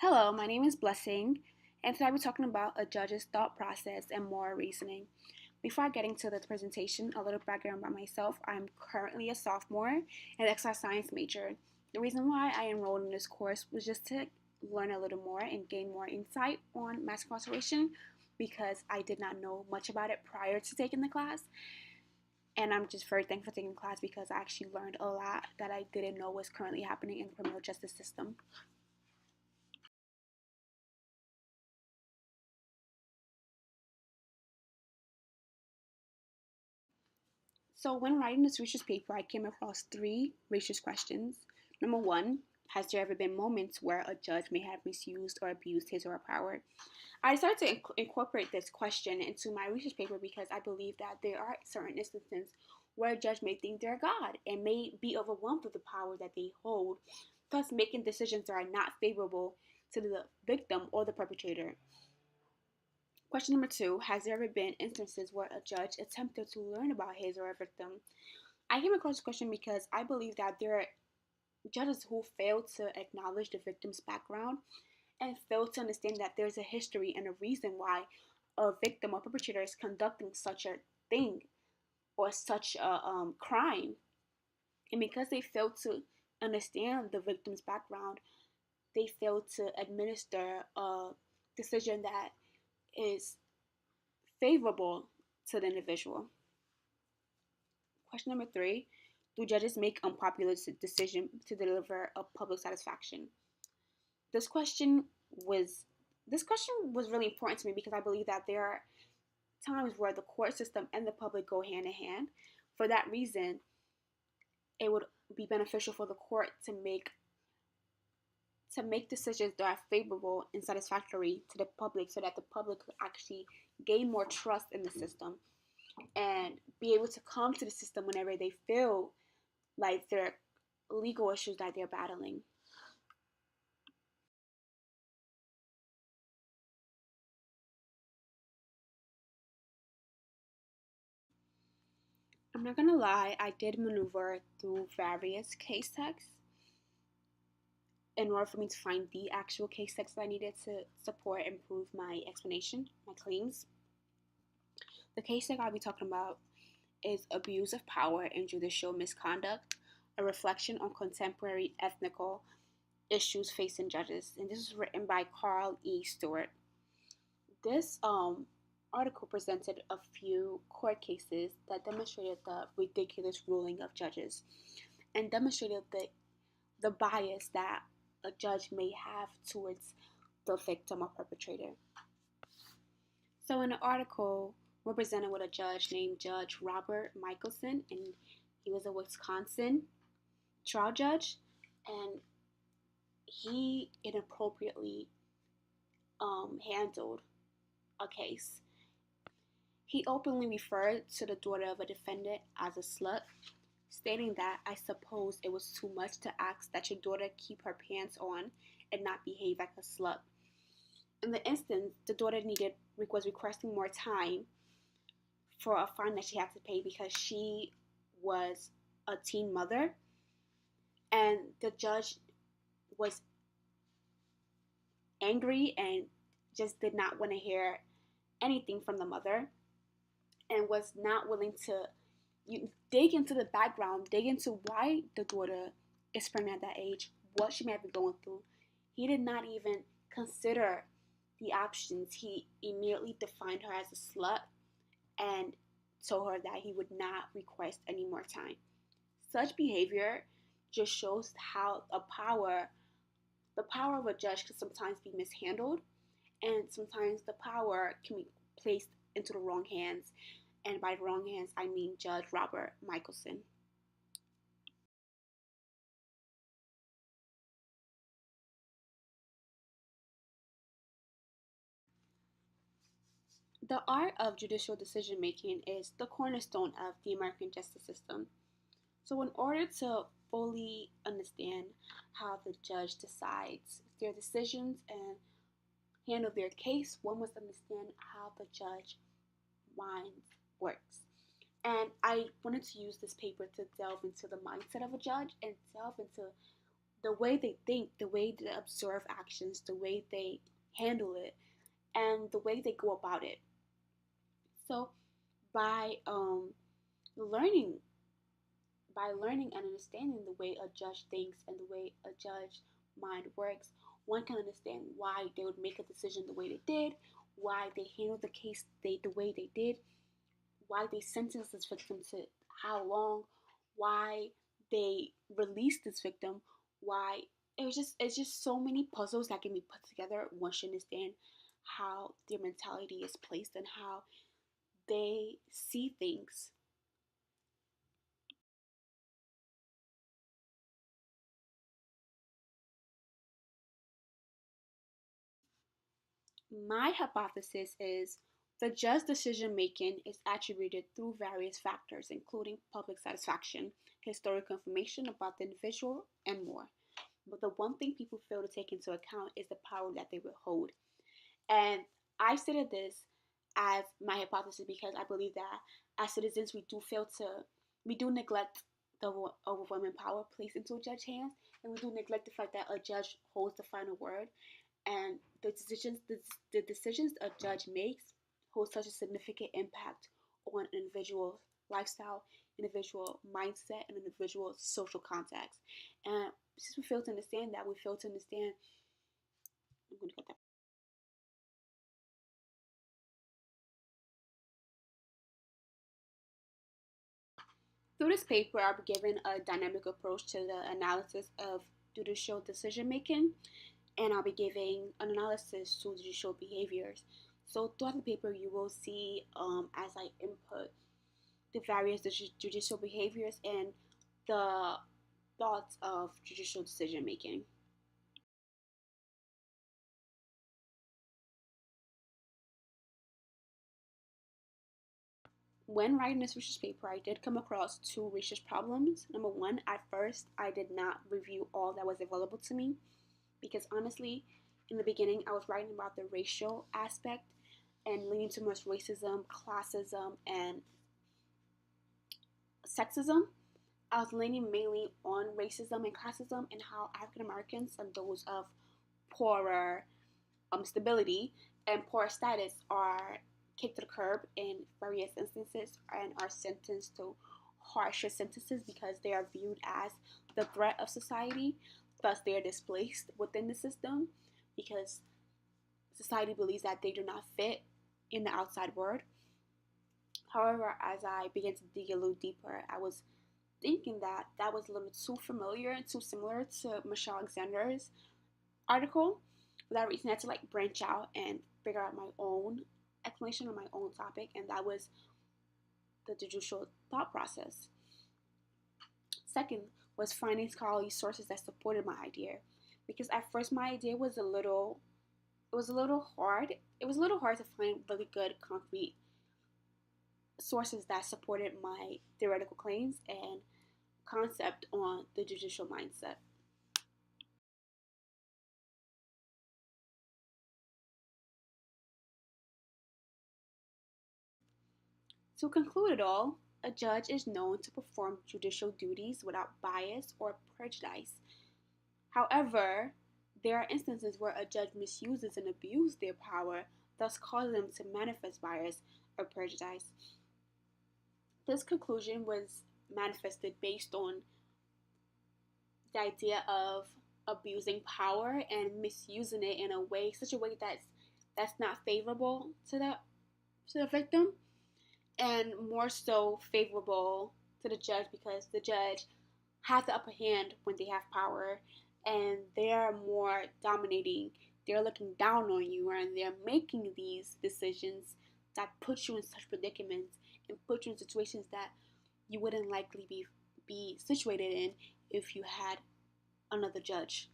Hello, my name is Blessing, and today we're talking about a judge's thought process and moral reasoning. Before I get into the presentation, a little background about myself. I'm currently a sophomore and exercise science major. The reason why I enrolled in this course was just to learn a little more and gain more insight on mass incarceration because I did not know much about it prior to taking the class. And I'm just very thankful for taking the class because I actually learned a lot that I didn't know was currently happening in the criminal justice system. So, when writing this research paper, I came across three research questions. Number one, has there ever been moments where a judge may have misused or abused his or her power? I decided to incorporate this question into my research paper because I believe that there are certain instances where a judge may think they're God and may be overwhelmed with the power that they hold, thus making decisions that are not favorable to the victim or the perpetrator. Question number two, has there ever been instances where a judge attempted to learn about his or her victim? I came across this question because I believe that there are judges who fail to acknowledge the victim's background and fail to understand that there's a history and a reason why a victim or perpetrator is conducting such a thing or such a crime. And because they fail to understand the victim's background, they fail to administer a decision that is favorable to the individual. Question number three, do judges make unpopular decisions to deliver a public satisfaction? This question was this question was really important to me because I believe that there are times where the court system and the public go hand in hand. For that reason, it would be beneficial for the court to make decisions that are favorable and satisfactory to the public so that the public could actually gain more trust in the system and be able to come to the system whenever they feel like there are legal issues that they're battling. I'm not gonna lie, I did maneuver through various case texts in order for me to find the actual case text that I needed to support and prove my explanation, my claims. The case text I'll be talking about is Abuse of Power and Judicial Misconduct, a reflection on contemporary ethnical issues facing judges. And this was written by Carl E. Stewart. This article presented a few court cases that demonstrated the ridiculous ruling of judges and demonstrated the bias that a judge may have towards the victim or perpetrator. So, in the article, we're presented with a judge named Judge Robert Michelson, and he was a Wisconsin trial judge, and he inappropriately handled a case. He openly referred to the daughter of a defendant as a slut, stating that I suppose it was too much to ask that your daughter keep her pants on and not behave like a slut. In the instance, the daughter was requesting more time for a fine that she had to pay because she was a teen mother, and the judge was angry and just did not want to hear anything from the mother and was not willing to dig into the background, dig into why the daughter is pregnant at that age, what she may have been going through. He did not even consider the options. He immediately defined her as a slut and told her that he would not request any more time. Such behavior just shows how the power of a judge can sometimes be mishandled, and sometimes the power can be placed into the wrong hands. And by the wrong hands, I mean Judge Robert Michelson. The art of judicial decision making is the cornerstone of the American justice system. So, in order to fully understand how the judge decides their decisions and handle their case, one must understand how the judge mind works. And I wanted to use this paper to delve into the mindset of a judge and delve into the way they think, the way they observe actions, the way they handle it, and the way they go about it. So by learning learning and understanding the way a judge thinks and the way a judge mind works, one can understand why they would make a decision the way they did, why they handled the case the way they did, why they sentenced this victim to how long, why they released this victim, why it's just so many puzzles that can be put together once you understand how their mentality is placed and how they see things. My hypothesis is the just decision making is attributed through various factors, including public satisfaction, historical information about the individual, and more. But the one thing people fail to take into account is the power that they will hold. And I stated this as my hypothesis because I believe that as citizens we do neglect the overwhelming power placed into a judge's hands, and we do neglect the fact that a judge holds the final word, and the decisions a judge makes hold such a significant impact on an individual lifestyle, individual mindset, and individual social context. And since we fail to understand that, we fail to understand. I'm going to cut that. Through this paper, I'll be given a dynamic approach to the analysis of judicial decision making, and I'll be giving an analysis to judicial behaviors. So throughout the paper, you will see as I input the various judicial behaviors and the thoughts of judicial decision making. When writing this research paper, I did come across two research problems. Number one, at first, I did not review all that was available to me because honestly, in the beginning, I was writing about the racial aspect and leaning too much racism, classism, and sexism. I was leaning mainly on racism and classism and how African Americans and those of poorer stability and poor status are kicked to the curb in various instances and are sentenced to harsher sentences because they are viewed as the threat of society. Thus, they are displaced within the system because society believes that they do not fit in the outside world. However, as I began to dig a little deeper, I was thinking that that was a little too familiar and too similar to Michelle Alexander's article. For that reason, I had to like branch out and figure out my own explanation on my own topic, and that was the judicial thought process. Second was finding scholarly sources that supported my idea, because at first my idea was a little hard. It was a little hard to find really good concrete sources that supported my theoretical claims and concept on the judicial mindset. To conclude it all, a judge is known to perform judicial duties without bias or prejudice. However, there are instances where a judge misuses and abuses their power, thus causing them to manifest bias or prejudice. This conclusion was manifested based on the idea of abusing power and misusing it in a way, such a way that's not favorable to the victim, and more so favorable to the judge because the judge has the upper hand when they have power and they're more dominating. They're looking down on you and they're making these decisions that put you in such predicaments and put you in situations that you wouldn't likely be situated in if you had another judge.